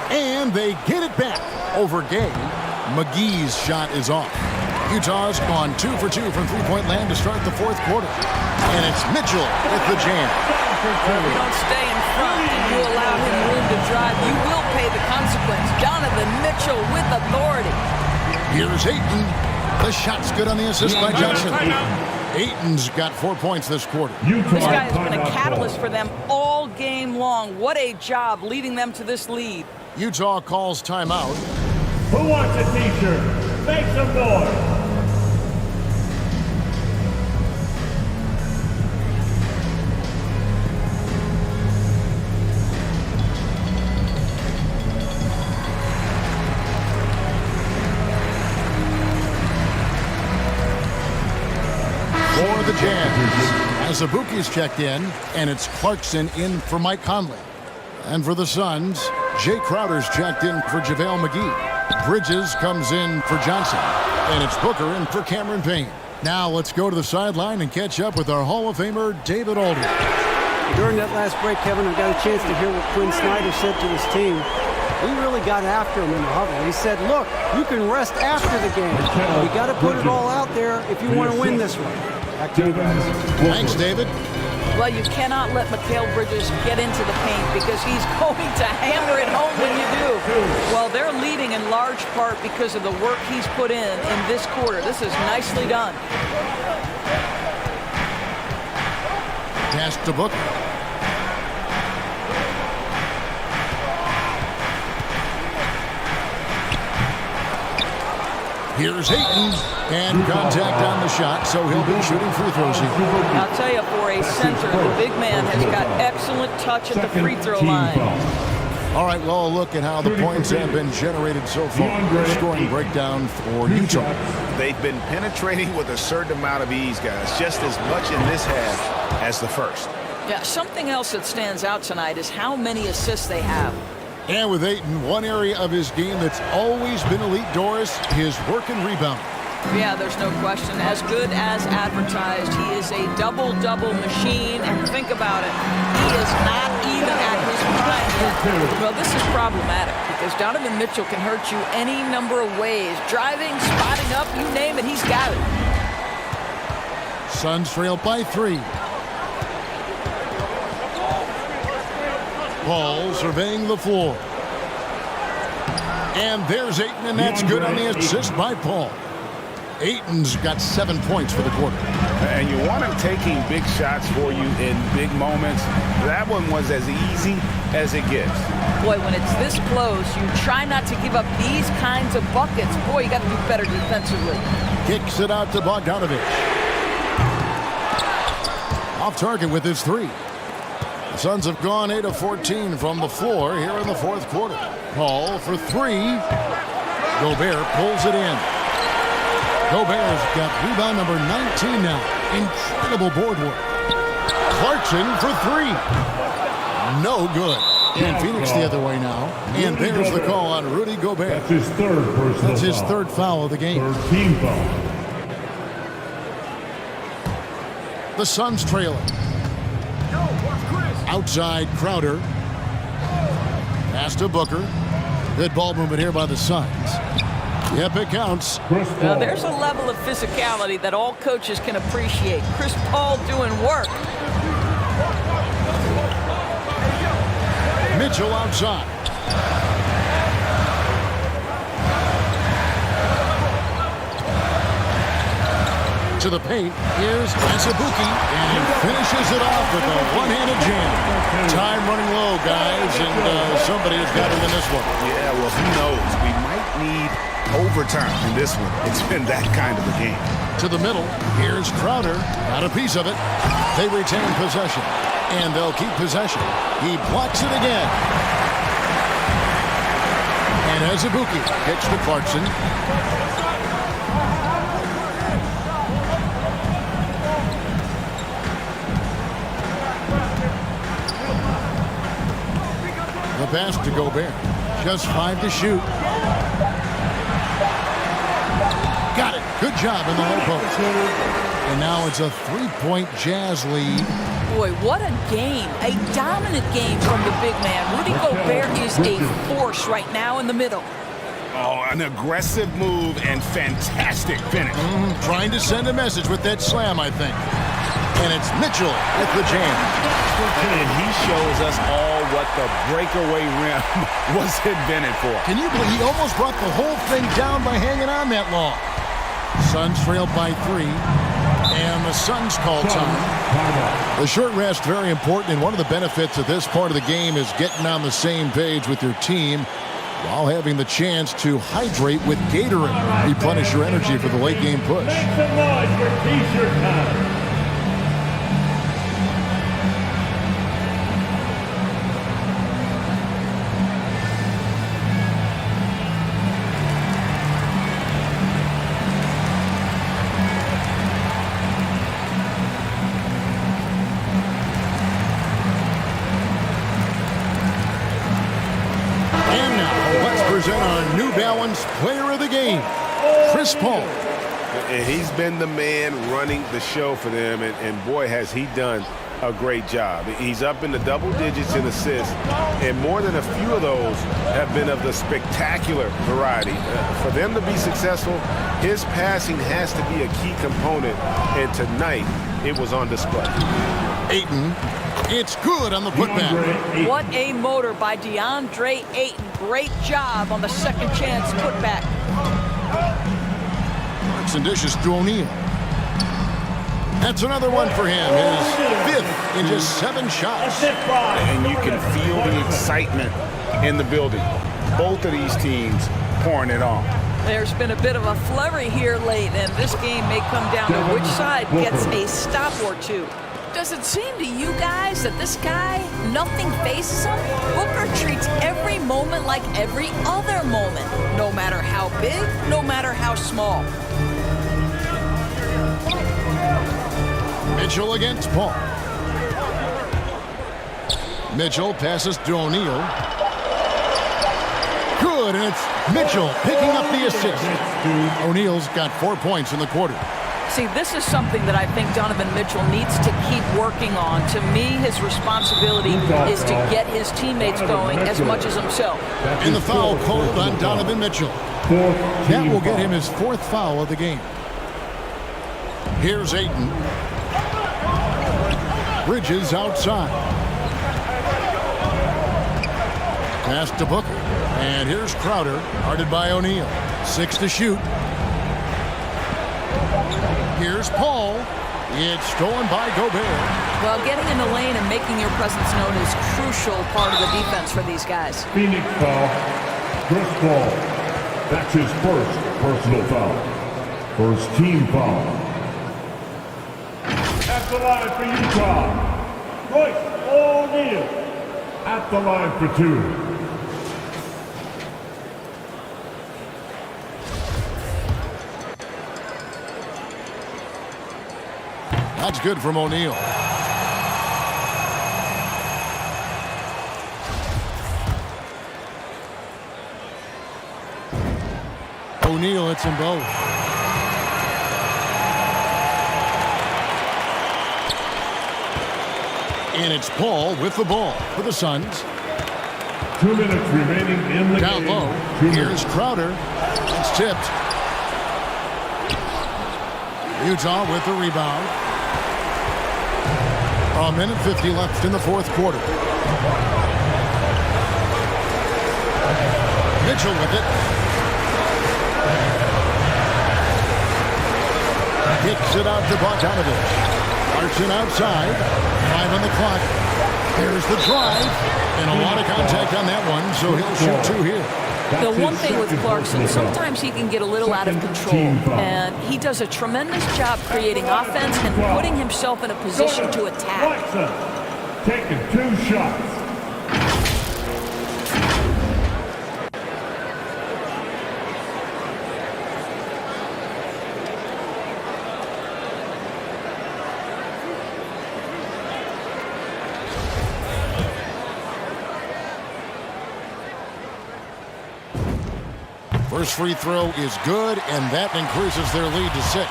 And they get it back over Gay. McGee's shot is off. Utah's gone 2 for 2 from three-point land to start the fourth quarter. And it's Mitchell with the jam. If you don't stay in front and you allow him room to drive, you will pay the consequence. Donovan Mitchell with authority. Here's Ayton. The shot's good on the assist by Johnson. Ayton's got 4 points this quarter. This guy has been a catalyst for them all game long. What a job leading them to this lead. Utah calls timeout. Who wants a t-shirt? Make some noise. For the Jazz, Azubuike's checked in, and it's Clarkson in for Mike Conley. And for the Suns, Jay Crowder's checked in for JaVale McGee. Bridges comes in for Johnson, and it's Booker in for Cameron Payne. Now let's go to the sideline and catch up with our Hall of Famer, David Aldridge. During that last break, Kevin, I got a chance to hear what Quinn Snyder said to his team. He really got after him in the huddle. He said, look, you can rest after the game. We got to put it all out there if you want to win this one. Back to you guys. Thanks, David. Well, you cannot let Mikal Bridges get into the paint because he's going to hammer it home when you do. Well, they're leading in large part because of the work he's put in this quarter. This is nicely done. Pass to Booker. Here's Ayton, and contact on the shot, so he'll be shooting free throws here. I'll tell you, for a center, the big man has got excellent touch at the free throw line. All right, well, look at how the points have been generated so far. Scoring breakdown for Utah. They've been penetrating with a certain amount of ease, guys, just as much in this half as the first. Yeah, something else that stands out tonight is how many assists they have. And with Ayton, one area of his game that's always been elite, Doris, his work and rebound. Yeah, there's no question. As good as advertised, he is a double-double machine. And think about it, he is not even at his prime yet. Well, this is problematic because Donovan Mitchell can hurt you any number of ways. Driving, spotting up, you name it, he's got it. Suns trail by 3. Paul surveying the floor. And there's Ayton, and that's good on the assist by Paul. Ayton's got 7 points for the quarter. And you want him taking big shots for you in big moments. That one was as easy as it gets. Boy, when it's this close, you try not to give up these kinds of buckets. Boy, you got to do better defensively. Kicks it out to Bogdanovich. Off target with his 3. The Suns have gone 8 of 14 from the floor here in the fourth quarter. Paul for 3. Gobert pulls it in. Gobert's got rebound number 19 now. Incredible board work. Clarkson for 3. No good. And Phoenix the other way now. And there's the call on Rudy Gobert. That's his third personal foul. That's his third foul of the game. Third team foul. The Suns trailing. Outside Crowder. Pass to Booker. Good ball movement here by the Suns. Yep, it counts. Now, there's a level of physicality that all coaches can appreciate. Chris Paul doing work. Mitchell outside. To the paint. Here's Asabuki. And he finishes it off with a one-handed jam. Time running low, guys, and somebody has got to win this one. Yeah, well, who knows? We might need overtime in this one. It's been that kind of a game. To the middle. Here's Crowder. Got a piece of it. They retain possession. And they'll keep possession. He blocks it again. And Asabuki kicks to Clarkson. The pass to Gobert. Just 5 to shoot. Got it. Good job in the low post. And now it's a 3-point Jazz lead. Boy, what a game. A dominant game from the big man. Rudy Gobert is a force right now in the middle. Oh, an aggressive move and fantastic finish. Trying to send a message with that slam, I think. And it's Mitchell with the jam. And he shows us all what the breakaway rim was invented for. Can you believe he almost brought the whole thing down by hanging on that long? Suns trail by 3. And the Suns call time. The short rest, very important, and one of the benefits of this part of the game is getting on the same page with your team while having the chance to hydrate with Gatorade. Replenish your energy for the late game push. Present our New Balance player of the game, Chris Paul. And he's been the man running the show for them, and boy, has he done a great job. He's up in the double digits in assists, and more than a few of those have been of the spectacular variety. For them to be successful, his passing has to be a key component, and tonight it was on display. Ayton, it's good on the putback. What a motor by DeAndre Ayton. Great job on the second chance putback. Some dishes to O'Neal. That's another one for him. His 5th in just 7 shots. And you can feel the excitement in the building. Both of these teams pouring it on. There's been a bit of a flurry here late, and this game may come down to which side gets a stop or two. Does it seem to you guys that this guy, nothing phases him? Booker treats every moment like every other moment, no matter how big, no matter how small. Mitchell against Paul. Mitchell passes to O'Neal. good, and it's Mitchell picking up the assist. O'Neal's got 4 points in the quarter. See, this is something that I think Donovan Mitchell needs to keep working on. To me, his responsibility is to get his teammates going as much as himself. And the foul called on Donovan Mitchell. That will get him his 4th foul of the game. Here's Ayton. Bridges outside. Pass to Booker. And here's Crowder, guarded by O'Neal. 6 to shoot. Here's Paul. It's stolen by Gobert. Well, getting in the lane and making your presence known is a crucial part of the defense for these guys. Phoenix foul. Chris Paul. That's his first personal foul. First team foul. At the line for Utah, Royce O'Neal. At the line for 2. That's good from O'Neal. O'Neal hits them both. And it's Paul with the ball for the Suns. 2 minutes remaining in the Down game. low. Here's Crowder. It's tipped. Utah with the rebound. A minute 50 left in the 4th quarter. Mitchell with it. Kicks it out to Bogdanovich. Clarkson outside. 5 on the clock. There's the drive. And a lot of contact on that one, so he'll shoot 2 here. The one thing with Clarkson, sometimes he can get a little out of control, and he does a tremendous job creating offense and putting himself in a position to attack. Clarkson taking 2 shots. First free throw is good, and that increases their lead to 6.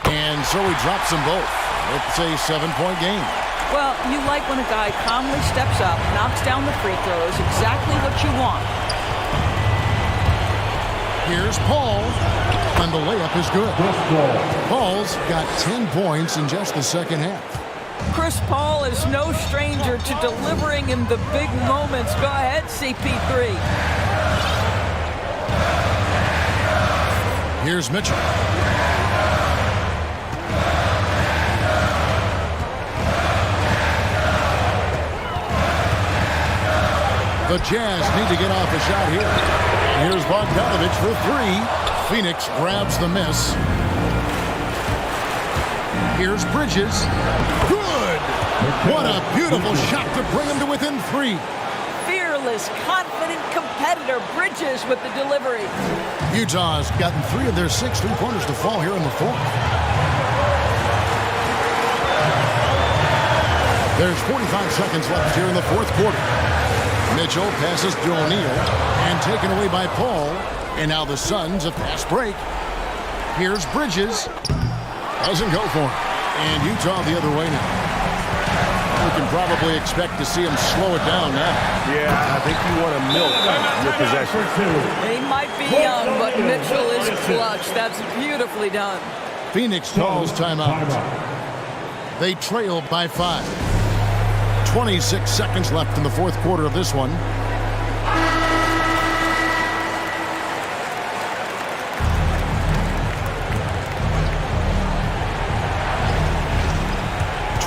And so he drops them both. It's a 7-point game. Well, you like when a guy calmly steps up, knocks down the free throws, exactly what you want. Here's Paul, and the layup is good. Paul's got 10 points in just the second half. Chris Paul is no stranger to delivering in the big moments. Go ahead, CP3. Here's Mitchell. The Jazz need to get off a shot here. Here's Bogdanovich for 3. Phoenix grabs the miss. Here's Bridges. Good! What a beautiful shot to bring him to within 3. Fearless, confident competitor. Bridges with the delivery. Utah's gotten 3 of their 6 3-pointers to fall here in the 4th. There's 45 seconds left here in the 4th quarter. Mitchell passes to O'Neal and taken away by Paul. And now the Suns a fast break. Here's Bridges. Doesn't go for him. And Utah the other way now. We can probably expect to see him slow it down now. Yeah, I think you want to milk your possession. He might be young, but Mitchell is clutch. That's beautifully done. Phoenix calls timeout. They trail by 5. 26 seconds left in the 4th quarter of this one.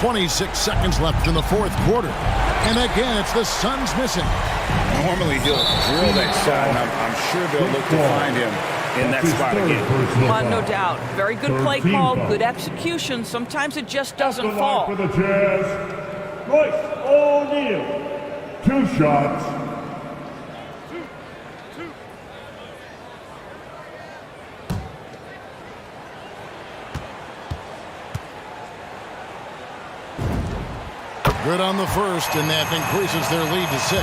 .26 seconds left in the 4th quarter. And again, it's the Suns missing. Normally he'll drill that shot, and I'm sure they'll look to find him in that spot again. No doubt. Very good play call, good execution. Sometimes it just doesn't fall. For the Jazz, Royce O'Neal. 2 shots. Good on the first, and that increases their lead to 6.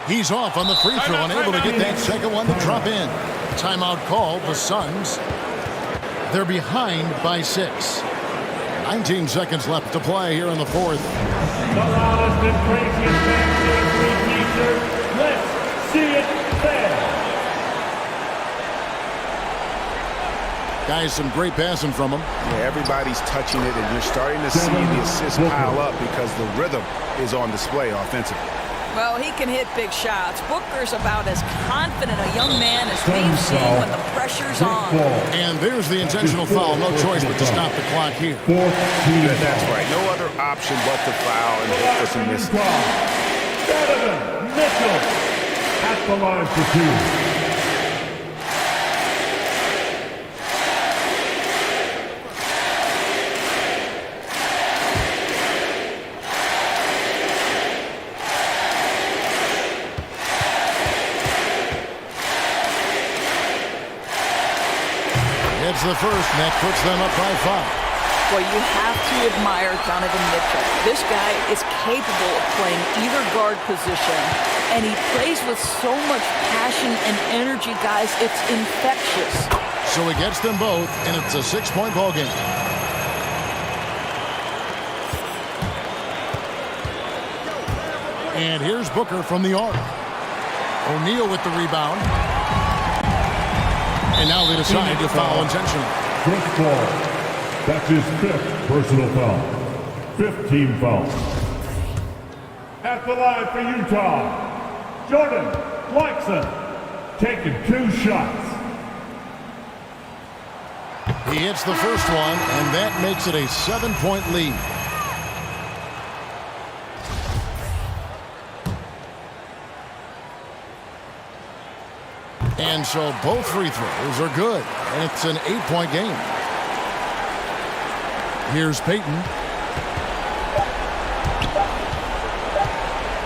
He's off on the free throw, unable to get that second one to drop in. Timeout call, the Suns. They're behind by 6. 19 seconds left to play here in the fourth. The crowd has been crazy and fancy. Let's see it there. Guys, some great passing from him. Yeah, everybody's touching it, and you're starting to see the assists pile up because the rhythm is on display offensively. Well, he can hit big shots. Booker's about as confident a young man as we've seen when the pressure's on. And there's the intentional foul. No choice but to stop the clock here. That's right. No other option but to foul and hope for some misses. Donovan Mitchell at the line for 2. It's the first, and that puts them up by 5. Well, you have to admire Donovan Mitchell. This guy is capable of playing either guard position, and he plays with so much passion and energy, guys. It's infectious. So he gets them both, and it's a 6-point ball game. And here's Booker from the arc. O'Neal with the rebound. And now they decide to foul intentionally. First ball. That's his 5th personal foul. 5th team foul. At the line for Utah, Jordan Clarkson taking 2 shots. He hits the first one, and that makes it a 7-point lead. And so both free throws are good, and it's an 8-point game. Here's Payton.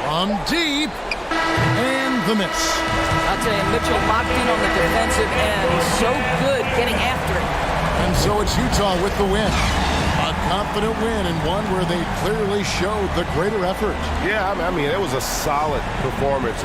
From deep, and the miss. I'll tell you, Mitchell locked in on the defensive end. He's so good getting after it. And so it's Utah with the win. A confident win, and one where they clearly showed the greater effort. Yeah, I mean, it was a solid performance.